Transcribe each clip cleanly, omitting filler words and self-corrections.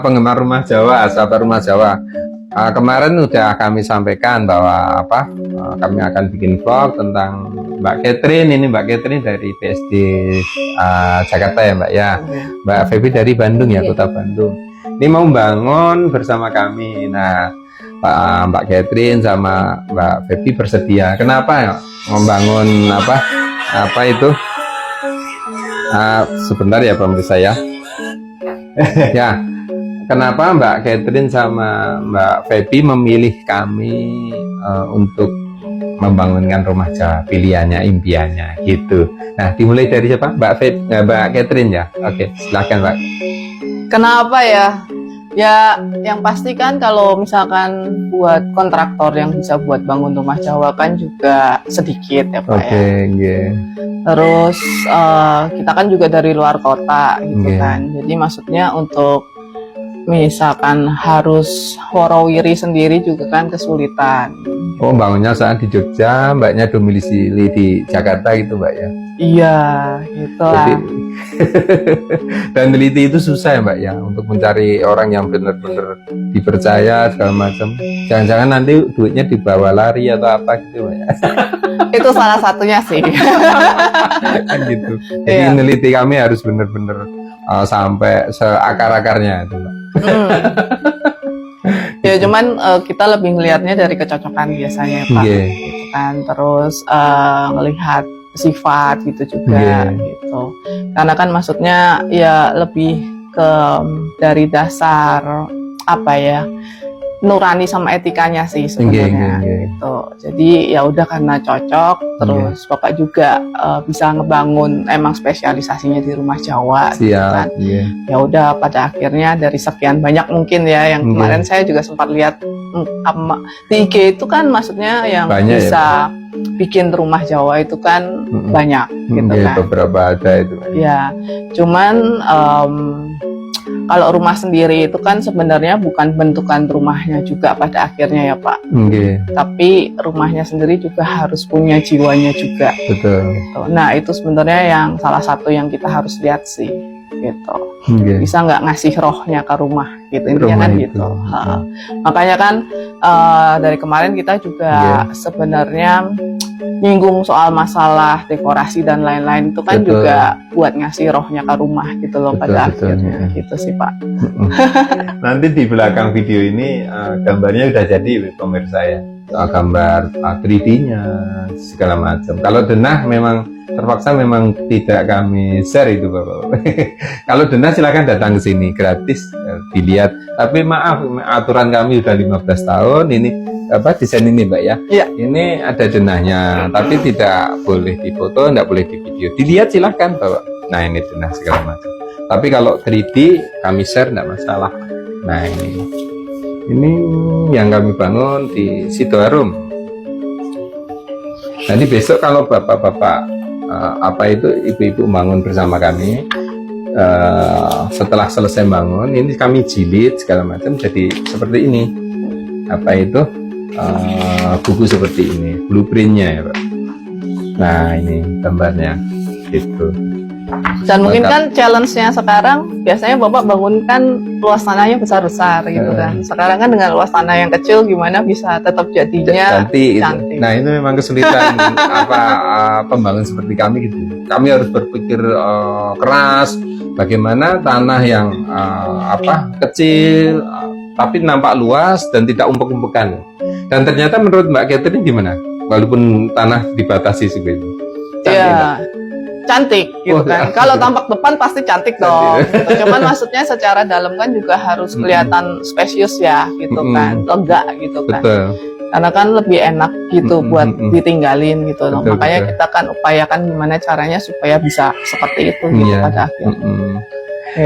penggemar rumah Jawa, sahabat rumah Jawa, kemarin udah kami sampaikan bahwa kami akan bikin vlog tentang Mbak Catherine. Ini Mbak Catherine dari BSD Jakarta ya Mbak ya. Mbak Feby dari Bandung ya, kota Bandung. Ini mau bangun bersama kami. Nah, Mbak Catherine sama Mbak Feby bersedia. Kenapa ya membangun apa itu? Sebentar ya pemirsa ya. Ya, kenapa Mbak Catherine sama Mbak Feby memilih kami untuk membangunkan rumah Jawa, pilihannya, impiannya gitu. Nah, dimulai dari siapa? Mbak Catherine ya. Oke, silakan Mbak. Kenapa ya? Ya, yang pasti kan kalau misalkan buat kontraktor yang bisa buat bangun rumah Jawa kan juga sedikit ya Pak ya. Yeah. Terus kita kan juga dari luar kota gitu kan. Jadi maksudnya untuk misalkan harus warawiri sendiri juga kan kesulitan. Oh, bangunnya saat di Jogja, Mbaknya domisili di Jakarta gitu Mbak ya? Iya, gitu lah. Dan teliti itu susah ya Mbak ya, untuk mencari orang yang benar-benar dipercaya segala macam. Jangan-jangan nanti duitnya dibawa lari atau apa gitu Mbak ya? Itu salah satunya sih. Kan gitu. Jadi neliti kami harus benar-benar sampai seakar-akarnya itu Mbak. Ya cuman kita lebih ngelihatnya dari kecocokan biasanya Pak, gitu kan. Terus ngelihat sifat gitu juga gitu. Karena kan maksudnya ya lebih ke dari dasar nurani sama etikanya sih sebenarnya gitu. Jadi ya udah karena cocok, terus Bapak juga bisa ngebangun emang spesialisasinya di rumah Jawa gitu kan. Ya udah pada akhirnya dari sekian banyak mungkin ya yang kemarin saya juga sempat lihat di IG itu kan maksudnya yang banyak bisa bikin rumah Jawa itu kan banyak gitu kan. Beberapa ada itu. Ya, cuman kalau rumah sendiri itu kan sebenarnya bukan bentukan rumahnya juga pada akhirnya ya Pak. Tapi rumahnya sendiri juga harus punya jiwanya juga. Betul. Gitu. Nah itu sebenarnya yang salah satu yang kita harus lihat sih. Gitu. Bisa nggak ngasih rohnya ke rumah gitu intinya kan gitu. Makanya kan dari kemarin kita juga sebenarnya nyinggung soal masalah dekorasi dan lain-lain itu kan juga buat ngasih rohnya ke rumah gitu loh pada akhirnya gitu sih Pak. Nanti di belakang video ini gambarnya udah jadi pemirsa ya, gambar 3D-nya segala macam. Kalau denah memang terpaksa memang tidak kami share itu Bapak. Kalau denah silakan datang ke sini gratis dilihat. Tapi maaf, aturan kami udah 15 tahun ini desain ini Mbak ya. Ini ada denahnya, tapi tidak boleh difoto, tidak boleh di video. Dilihat silahkan Bapak. Nah ini denah segala macam. Tapi kalau 3D kami share tidak masalah. Nah ini yang kami bangun di Sidoarum. Nanti besok kalau bapak-bapak ibu-ibu bangun bersama kami, setelah selesai bangun ini kami jilid segala macam jadi seperti ini. Buku seperti ini, blueprintnya ya Pak. Nah ini gambarnya gitu. Dan mungkin kan challenge-nya sekarang biasanya Bapak bangunkan luas tanahnya besar-besar gitu kan. Sekarang kan dengan luas tanah yang kecil gimana bisa tetap jadinya cantik. Nah itu memang kesulitan pembangun seperti kami gitu. Kami harus berpikir keras bagaimana tanah yang kecil tapi nampak luas dan tidak umpuk-umpukan. Dan ternyata menurut Mbak Catherine gimana? Walaupun tanah dibatasi seperti itu. Iya. Cantik gitu kan. Kalau tampak depan pasti cantik dong. Gitu. Cuman maksudnya secara dalam kan juga harus kelihatan spesius ya gitu kan, lega gitu kan. Betul. Karena kan lebih enak gitu buat ditinggalin gitu loh. Makanya kita kan upayakan gimana caranya supaya bisa seperti itu gitu pada akhirnya.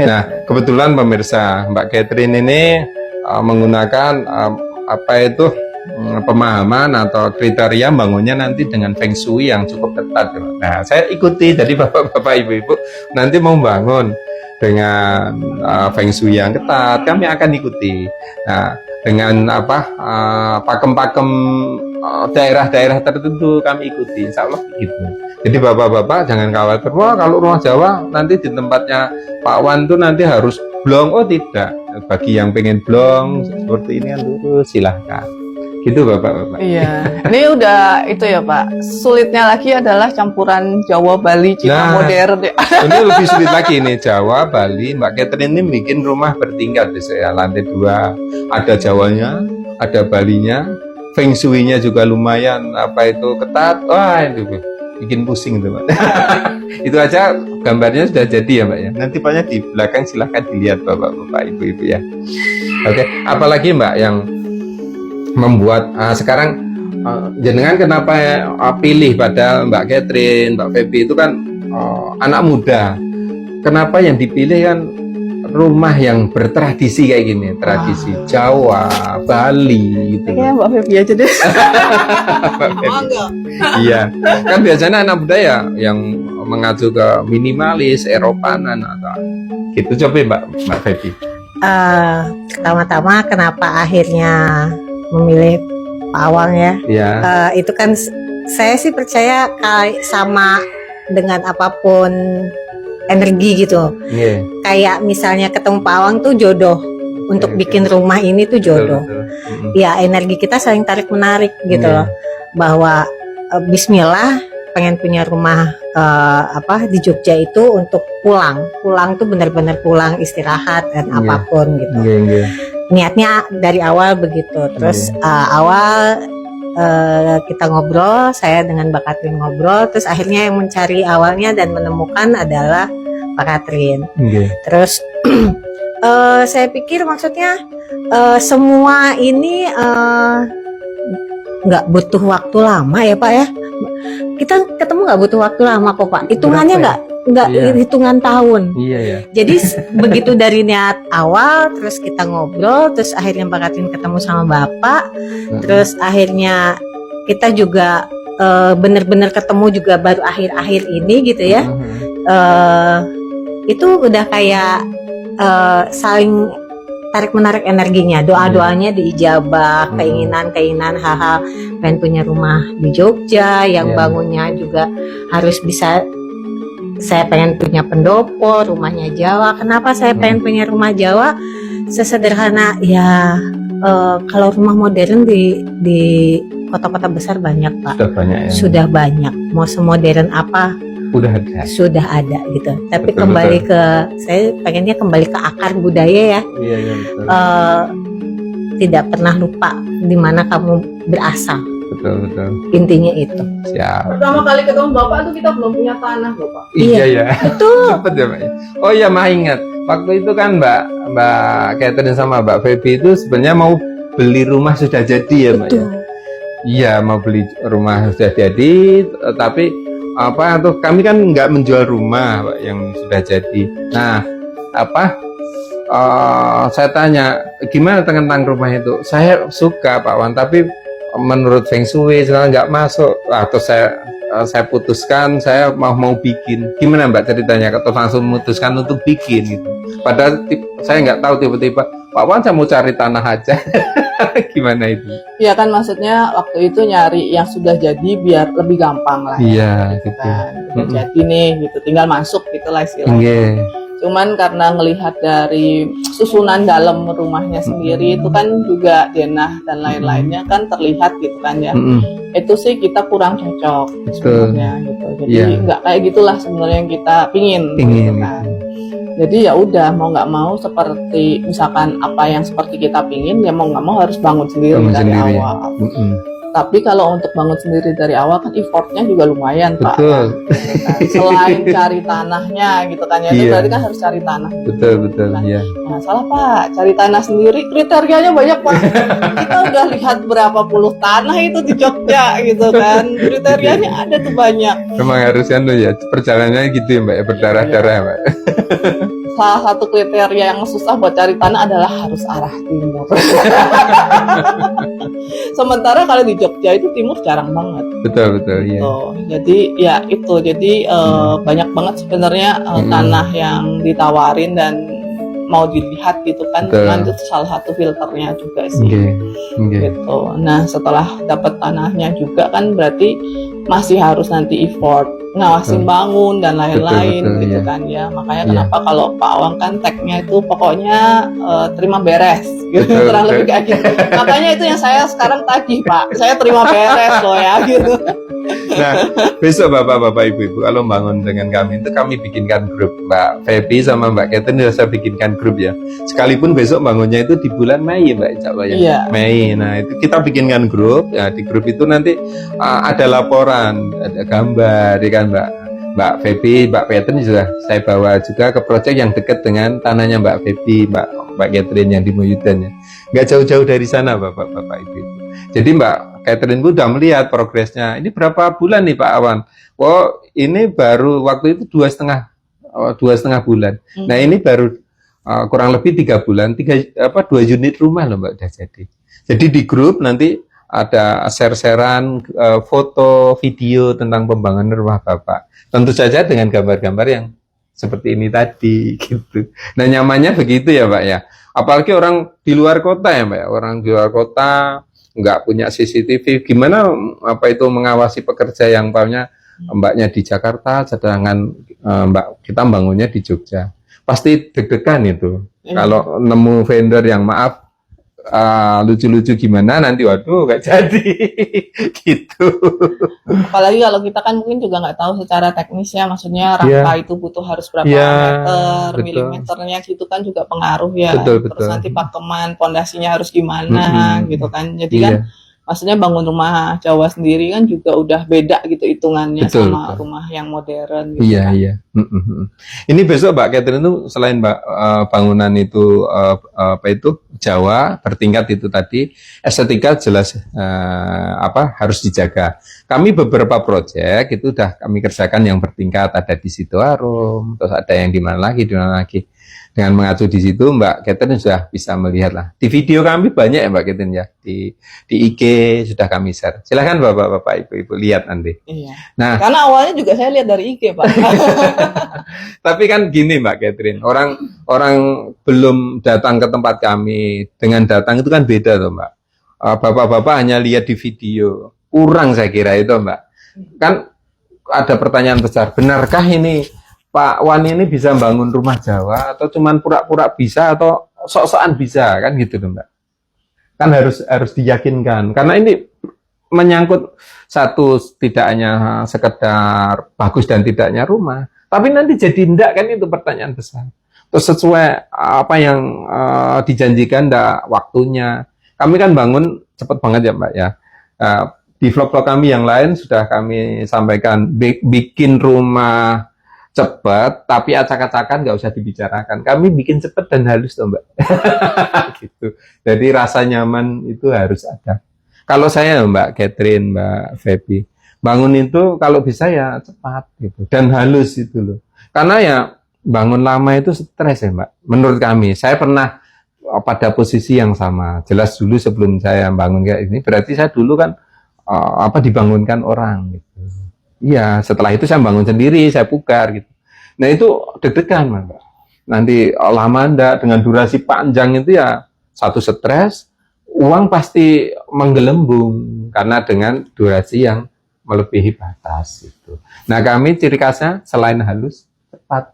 Nah kebetulan pemirsa Mbak Catherine ini menggunakan pemahaman atau kriteria bangunnya nanti dengan feng shui yang cukup ketat. Nah, saya ikuti. Jadi bapak-bapak, ibu-ibu nanti mau bangun dengan feng shui yang ketat, kami akan ikuti. Nah, dengan pakem-pakem daerah-daerah tertentu kami ikuti, insya Allah gitu. Jadi bapak-bapak jangan khawatir, wah kalau rumah Jawa nanti di tempatnya Pak Wan tuh nanti harus blong. Oh tidak, bagi yang pengen blong seperti ini kan lurus silahkan. Gitu Bapak-bapak. Iya, ini udah itu ya Pak. Sulitnya lagi adalah campuran Jawa, Bali, Cina modern. Ini lebih sulit lagi nih, Jawa, Bali. Mbak Catherine ini bikin rumah bertingkat ya, lantai 2. Ada Jawanya, ada Balinya, Feng Shui-nya juga lumayan apa itu ketat. Wah, itu bikin pusing itu Mbak. Itu aja gambarnya sudah jadi ya Mbak ya. Nanti Paknya di belakang silahkan dilihat Bapak-bapak, Ibu-ibu ya. Oke, apalagi Mbak yang membuat sekarang jenengan kenapa pilih pada Mbak Catherine, Mbak Feby itu kan anak muda. Kenapa yang dipilih kan rumah yang bertradisi kayak gini, tradisi Jawa, Bali gitu. Ya Mbak Feby aja deh. Iya, kan biasanya anak muda ya yang mengacu ke minimalis, Eropanan atau gitu. Coba Mbak Feby. Pertama-tama kenapa akhirnya memilih Pak Awang ya? Iya. Itu kan saya sih percaya sama dengan apapun energi gitu. Yeah. Kayak misalnya ketemu Pak Awang tuh jodoh. Untuk bikin rumah ini tuh jodoh. Betul. Ya energi kita saling tarik menarik gitu loh. Bahwa Bismillah pengen punya rumah di Jogja itu untuk pulang tuh benar-benar pulang istirahat dan apapun gitu. Niatnya dari awal begitu. Terus awal kita ngobrol, saya dengan Mbak Catherine ngobrol, terus akhirnya yang mencari awalnya dan menemukan adalah Mbak Catherine. Terus saya pikir maksudnya semua ini nggak butuh waktu lama ya Pak ya. Kita ketemu nggak butuh waktu lama kok Pak. Hitungannya nggak hitungan tahun. Iya ya. Jadi begitu dari niat awal, terus kita ngobrol, terus akhirnya Mbak Catherine ketemu sama Bapak, terus akhirnya kita juga benar-benar ketemu juga baru akhir-akhir ini gitu ya. Itu udah kayak saling tarik menarik energinya, doa-doanya diijabah, keinginan hal-hal pengen punya rumah di Jogja, yang bangunnya juga harus bisa. Saya pengen punya pendopo, rumahnya Jawa. Kenapa saya pengen punya rumah Jawa? Sesederhana ya, kalau rumah modern di kota-kota besar banyak Pak. Sudah banyak ya. Sudah banyak. Mau semodern apa? Sudah ada gitu. Tapi kembali ke, saya pengennya kembali ke akar budaya ya. Iya betul. Tidak pernah lupa di mana kamu berasal. Betul. Intinya itu. Siap. Pertama kali ketemu Bapak tuh kita belum punya tanah Bapak. Iya ya. Betul. Cepet ya Mbak. Oh iya, mah ingat. Waktu itu kan Mbak Catherine sama Mbak Feby itu sebenarnya mau beli rumah sudah jadi ya Mbak. Betul. Iya, mau beli rumah sudah jadi, tapi kami kan nggak menjual rumah Pak, yang sudah jadi. Nah, saya tanya gimana tentang rumah itu. Saya suka Pak Wan, tapi menurut Feng Shui sekarang nggak masuk. Atau saya putuskan saya mau bikin. Gimana Mbak ceritanya? Atau langsung memutuskan untuk bikin gitu. Padahal saya nggak tahu, tiba-tiba Pak Wan saya mau cari tanah aja. Gimana itu? Iya kan, maksudnya waktu itu nyari yang sudah jadi biar lebih gampang lah. Iya gitu. Kan. Jadi nih gitu, tinggal masuk gitulah istilahnya. Cuman karena ngelihat dari susunan dalam rumahnya sendiri itu kan juga denah dan lain-lainnya kan terlihat gitu kan ya. Itu sih kita kurang cocok sebenarnya gitu. Jadi nggak kayak gitulah sebenarnya yang kita pingin gitu kan. Jadi ya udah, mau nggak mau seperti misalkan apa yang seperti kita pingin, ya mau nggak mau harus bangun sendiri dari awal. Tapi kalau untuk bangun sendiri dari awal kan effortnya juga lumayan Pak. Betul. Kan? Selain cari tanahnya gitu kan ya, itu berarti kan harus cari tanah. Betul. Nah, Iya. Nah, salah Pak, cari tanah sendiri kriterianya banyak Pak. Kita udah lihat berapa puluh tanah itu di Jogja gitu kan, kriterianya ada tuh banyak. Memang harusnya ya perjalanannya gitu ya Mbak, berdarah-darah Mbak. Salah satu kriteria yang susah buat cari tanah adalah harus arah timur. Sementara kalau di Jogja itu timur jarang banget. Betul iya. Jadi ya itu, banyak banget sebenarnya tanah yang ditawarin dan mau dilihat gitu kan. Cuman itu salah satu filternya juga sih. Gitu. Nah setelah dapat tanahnya juga kan berarti masih harus nanti effort ngawasin bangun dan lain-lain Betul, gitu iya. kan ya. Makanya Iya. kenapa kalau Pak Awang kan tagnya itu pokoknya terima beres gitu, Betul, kurang betul. lebih kayak gitu. Makanya itu yang saya sekarang tagih Pak, saya terima beres loh ya gitu. Nah, besok bapak-bapak ibu-ibu kalau bangun dengan kami itu kami bikinkan grup. Mbak Feby sama Mbak Catherine sudah saya bikinkan grup ya. Sekalipun besok bangunnya itu di bulan Mei Mbak, insya Allah ya. Iya. Mei. Nah itu kita bikinkan grup. Ya di grup itu nanti ada laporan, ada gambar, ya kan Mbak Feby, Mbak Catherine juga saya bawa juga ke proyek yang dekat dengan tanahnya Mbak Feby, Mbak Catherine yang di Muyudan ya. Nggak jauh-jauh dari sana bapak-bapak ibu. Jadi Mbak Catherine udah melihat progresnya. Ini berapa bulan nih Pak Awan? Oh ini baru waktu itu 2,5 bulan. Nah ini baru kurang lebih 3 bulan, 2 unit rumah loh Mbak udah jadi. Jadi di grup nanti ada share-sharean foto, video tentang pembangunan rumah Bapak. Tentu saja dengan gambar-gambar yang seperti ini tadi gitu. Nah nyamannya begitu ya Pak ya. Apalagi orang di luar kota ya Mbak ya. Orang di luar kota nggak punya CCTV, gimana apa itu mengawasi pekerja yang mbaknya di Jakarta, sedangkan kita bangunnya di Jogja. Pasti deg-degan itu. Kalau nemu vendor yang maaf lucu-lucu gimana nanti waduh nggak jadi gitu. Apalagi kalau kita kan mungkin juga nggak tahu secara teknis ya, maksudnya rangka itu butuh harus berapa meter, betul. milimeternya gitu kan juga pengaruh ya. Betul, Terus betul. nanti pakeman pondasinya harus gimana gitu kan. Jadi kan maksudnya bangun rumah Jawa sendiri kan juga udah beda gitu hitungannya sama rumah yang modern gitu. Iya, kan. iya. Ini besok Mbak Catherine itu selain bangunan itu apa itu Jawa bertingkat itu tadi, estetika jelas harus dijaga. Kami beberapa proyek itu udah kami kerjakan yang bertingkat, ada di Sidoarum, terus ada yang di mana lagi. Dengan mengacu di situ Mbak Catherine sudah bisa melihat lah. Di video kami banyak ya Mbak Catherine ya. Di IG sudah kami share. Silakan Bapak-bapak Ibu-ibu lihat nanti. Iya. Nah, karena awalnya juga saya lihat dari IG Pak. tapi kan gini Mbak Catherine, orang belum datang ke tempat kami, dengan datang itu kan beda tuh Mbak. Bapak-bapak hanya lihat di video. Kurang saya kira itu Mbak. Kan ada pertanyaan besar, benarkah ini Pak Wan ini bisa bangun rumah Jawa atau cuman pura-pura bisa atau sok-sokan bisa kan gitu loh Mbak. Kan harus diyakinkan karena ini menyangkut satu tidak hanya sekedar bagus dan tidaknya rumah, tapi nanti jadi ndak kan itu pertanyaan besar. Terus sesuai apa yang dijanjikan ndak waktunya. Kami kan bangun cepet banget ya Mbak ya. Di vlog-vlog kami yang lain sudah kami sampaikan bikin rumah cepat, tapi acak-acakan nggak usah dibicarakan. Kami bikin cepat dan halus tuh Mbak. Gitu. Jadi rasa nyaman itu harus ada. Kalau saya Mbak Catherine, Mbak Feby, bangun itu kalau bisa ya cepat gitu dan halus itu loh. Karena ya bangun lama itu stres ya Mbak. Menurut kami, saya pernah pada posisi yang sama. Jelas dulu sebelum saya bangun kayak ini, berarti saya dulu kan dibangunkan orang gitu. Iya, setelah itu saya bangun sendiri, saya pugar gitu. Nah itu deg-degan, Mbak. Nanti lama ndak dengan durasi panjang itu ya satu stres, uang pasti menggelembung karena dengan durasi yang melebihi batas itu. Nah kami ciri khasnya selain halus, cepat.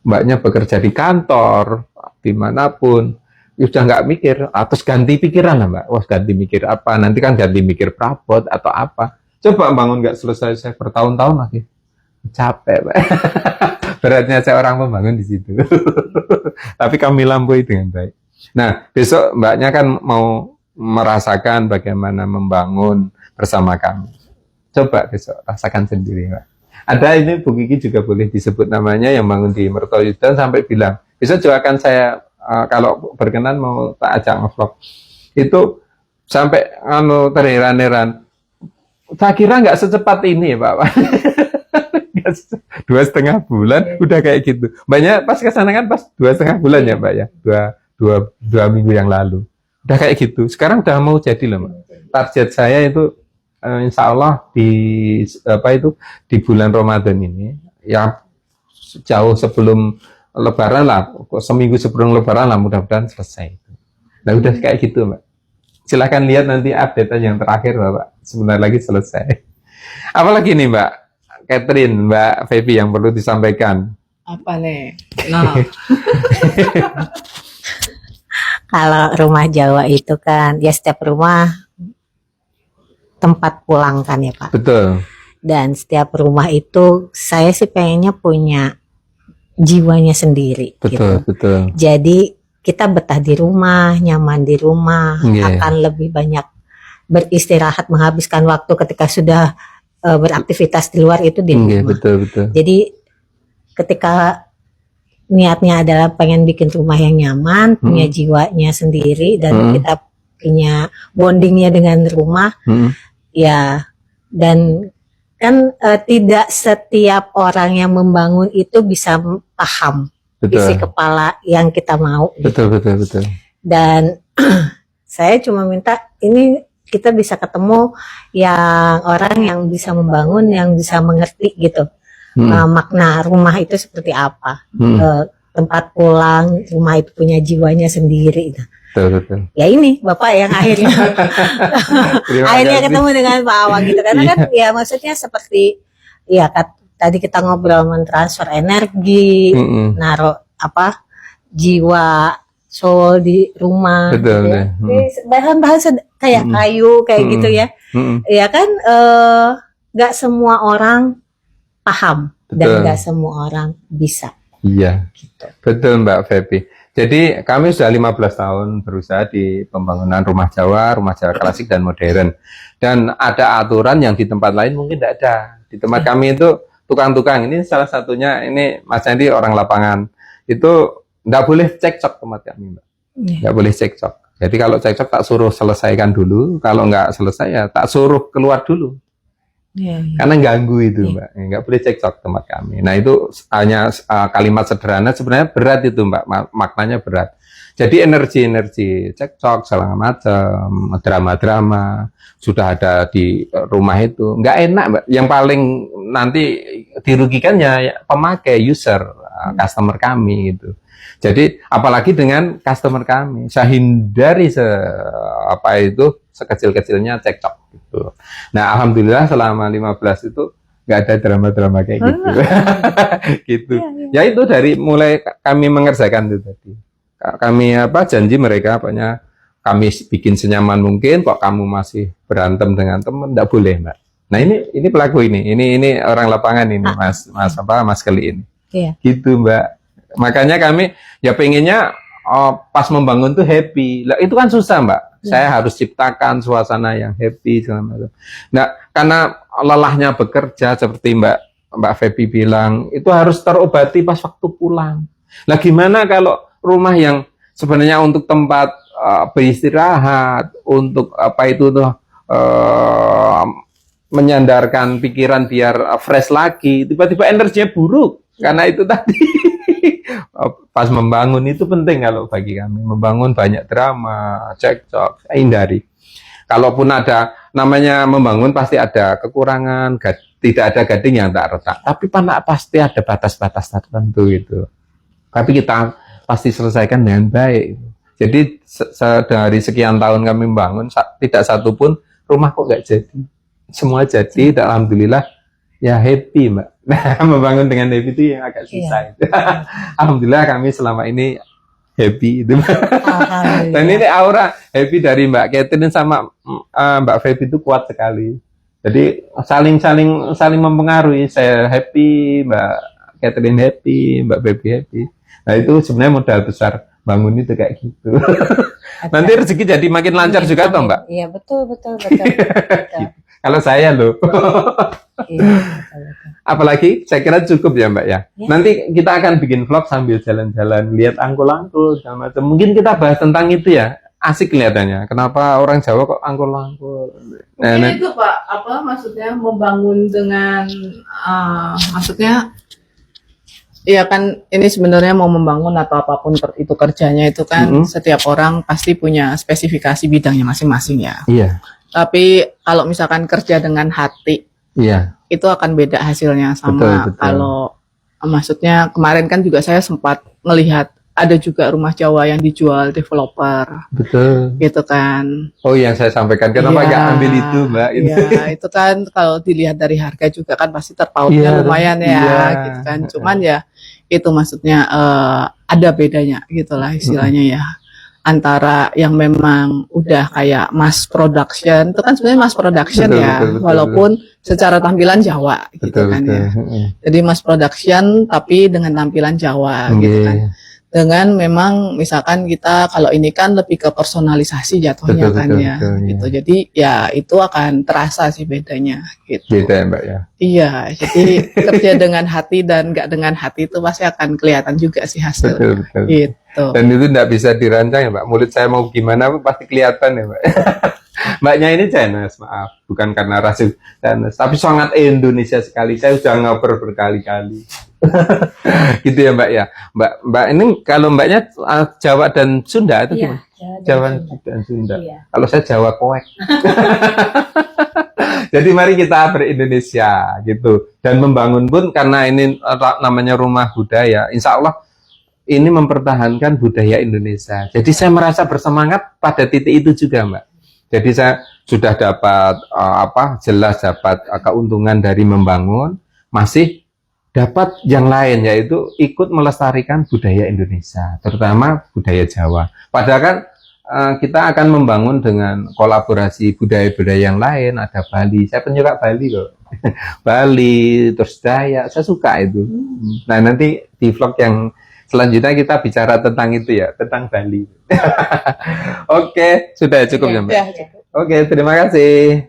Mbaknya bekerja di kantor, dimanapun, sudah nggak mikir, terus ganti pikiran lah Mbak. Wah ganti mikir apa? Nanti kan ganti mikir perabot atau apa? Coba bangun nggak selesai saya bertahun-tahun lagi, capek Pak. Beratnya saya orang pembangun di situ. Tapi kami lampaui dengan baik. Nah besok mbaknya kan mau merasakan bagaimana membangun bersama kami. Coba besok rasakan sendiri Pak. Ada ini Bu Kiki juga boleh disebut namanya yang bangun di Mertoyudan sampai bilang besok juga akan saya kalau berkenan mau tak ajak nge-vlog. Itu sampai terheran-heran. Saya kira nggak secepat ini Pak. 2,5 bulan udah kayak gitu. Banyak pas kesana kan pas 2,5 bulan ya Mbak ya. Dua minggu yang lalu. Udah kayak gitu. Sekarang udah mau jadi loh Mbak. Target saya itu insya Allah di bulan Ramadan ini ya jauh sebelum Lebaran lah, seminggu sebelum Lebaran lah mudah-mudahan selesai. Nah udah kayak gitu Mbak. Silahkan lihat nanti update yang terakhir Bapak. Sebentar lagi selesai. Apalagi nih Mbak Catherine, Mbak Feby yang perlu disampaikan? Apa nih? Nah, Kalau rumah Jawa itu kan ya setiap rumah tempat pulang kan ya Pak. Betul. Dan setiap rumah itu saya sih pengennya punya jiwanya sendiri Betul, gitu. betul. Jadi kita betah di rumah, nyaman di rumah, Iya. akan lebih banyak beristirahat, menghabiskan waktu ketika sudah beraktivitas di luar itu di Iya, rumah. betul, betul. Jadi ketika niatnya adalah pengen bikin rumah yang nyaman, punya jiwanya sendiri, dan kita punya bondingnya dengan rumah, ya. Dan kan tidak setiap orang yang membangun itu bisa paham isi Betul. kepala yang kita mau. Betul, betul, betul. Dan saya cuma minta ini kita bisa ketemu yang orang yang bisa membangun, yang bisa mengerti gitu. Makna rumah itu seperti apa, tempat pulang, rumah itu punya jiwanya sendiri. Betul, betul. Ya ini Bapak yang akhirnya ketemu dengan Pak Awang gitu, karena kan ya maksudnya seperti ya tadi kita ngobrol mentransfer energi, naruh apa jiwa soul di rumah, betul, gitu ya. Bahan-bahan kayak kayu kayak gitu ya, ya kan nggak semua orang paham. Betul. Dan nggak semua orang bisa. Iya, Gitu. betul Mbak Feby. Jadi kami sudah 15 tahun berusaha di pembangunan rumah Jawa klasik dan modern. Dan ada aturan yang di tempat lain mungkin tidak ada. Di tempat kami itu tukang-tukang, ini salah satunya, ini Mas Andi orang lapangan, itu tidak boleh cekcok tempat kami Mbak. Tidak boleh cekcok. Jadi kalau cekcok tak suruh selesaikan dulu, kalau nggak selesai ya tak suruh keluar dulu. Karena ganggu itu Mbak, nggak boleh cekcok tempat kami. Nah itu hanya kalimat sederhana, sebenarnya berat itu Mbak, maknanya berat. Jadi energi-energi cekcok segala macam, drama-drama sudah ada di rumah itu, nggak enak Mbak. Yang paling nanti dirugikannya pemakai, user, customer kami gitu. Jadi apalagi dengan customer kami, saya hindari sekecil-kecilnya cekcok gitu. Nah, alhamdulillah selama 15 itu nggak ada drama-drama kayak gitu. Gitu. Ya itu dari mulai kami mengerjakan itu tadi. Kami janji mereka kami bikin senyaman mungkin, kok kamu masih berantem dengan teman, nggak boleh Mbak. Nah ini pelaku ini orang lapangan ini Mas Keli ini. Iya. Gitu Mbak. Makanya kami ya pengennya pas membangun tuh happy. Lah itu kan susah Mbak. Saya harus ciptakan suasana yang happy segala macam. Nah, karena lelahnya bekerja seperti Mbak Feby bilang, itu harus terobati pas waktu pulang. Lah gimana kalau rumah yang sebenarnya untuk tempat beristirahat, untuk menyandarkan pikiran biar fresh lagi, tiba-tiba energinya buruk. Karena itu tadi pas membangun itu penting kalau bagi kami. Membangun banyak drama, cekcok, hindari. Kalaupun ada namanya membangun pasti ada kekurangan, tidak ada gading yang tak retak. Tapi pasti ada batas-batas tertentu itu. Tapi kita pasti selesaikan dengan baik. Jadi dari sekian tahun kami membangun, tidak satu pun rumah kok nggak jadi. Semua jadi, dan alhamdulillah ya happy Mbak. Nah, membangun dengan happy itu yang agak susah. Alhamdulillah kami selama ini happy itu. Dan ini aura happy dari Mbak Catherine sama Mbak Feby itu kuat sekali. Jadi saling mempengaruhi. Saya happy, Mbak Catherine happy, Mbak Feby happy. Nah itu sebenarnya modal besar bangun itu kayak gitu. Nanti rezeki jadi makin lancar juga toh Mbak. Iya betul. Kalau saya loh. Apalagi saya kira cukup ya Mbak ya. Nanti kita akan bikin vlog sambil jalan-jalan, lihat angkul-angkul segala macam. Mungkin kita bahas tentang itu ya. Asik kelihatannya. Kenapa orang Jawa kok angkul-angkul? Mungkin itu Pak, maksudnya membangun dengan maksudnya ya kan ini sebenarnya mau membangun atau apapun itu kerjanya itu kan setiap orang pasti punya spesifikasi bidangnya masing-masing ya. Iya. Tapi kalau misalkan kerja dengan hati, itu akan beda hasilnya sama betul. kalau maksudnya kemarin kan juga saya sempat melihat ada juga rumah Jawa yang dijual developer, Betul. gitu kan. Oh, yang saya sampaikan, kenapa Iya, nggak ambil itu, Mbak? Itu. Iya, itu kan kalau dilihat dari harga juga kan pasti terpautnya Iya, lumayan ya, iya. gitu kan. Cuman ya itu maksudnya ada bedanya gitulah istilahnya ya. Antara yang memang udah kayak mass production, itu kan sebenarnya mass production Betul, ya, betul, betul, walaupun secara tampilan Jawa gitu Betul, kan betul. ya. Jadi mass production tapi dengan tampilan Jawa gitu kan. Nggih. Dengan memang misalkan kita kalau ini kan lebih ke personalisasi jatuhnya Betul, kan betul, ya betul, gitu. iya. Jadi ya itu akan terasa sih bedanya gitu. Beda ya, Mbak ya. Iya, jadi kerja dengan hati dan nggak dengan hati itu pasti akan kelihatan juga sih hasilnya. Betul, betul. Gitu. Dan itu tidak bisa dirancang ya, Mbak. Mulut saya mau gimana pasti kelihatan ya, Mbak. Mbaknya ini Chinese, maaf, bukan karena ras Chinese, tapi sangat Indonesia sekali. Saya sudah ngoper berkali-kali. Gitu ya, Mbak ya. Mbak ini kalau Mbaknya Jawa dan Sunda itu Iya, gimana? Jawa dan Sunda. Iya. Kalau saya Jawa Koek. Jadi mari kita ber-Indonesia gitu, dan membangun pun karena ini namanya rumah budaya. Insya Allah ini mempertahankan budaya Indonesia. Jadi saya merasa bersemangat pada titik itu juga, Mbak. Jadi saya sudah dapat jelas dapat keuntungan dari membangun, masih dapat yang lain, yaitu ikut melestarikan budaya Indonesia, terutama budaya Jawa. Padahal kan kita akan membangun dengan kolaborasi budaya-budaya yang lain. Ada Bali, saya penyuka Bali kok. Bali, terus Dayak, saya suka itu. Nah, nanti di vlog yang selanjutnya kita bicara tentang itu ya, tentang Bali. Oke, sudah cukup ya, Mbak? Ya, Oke, terima kasih.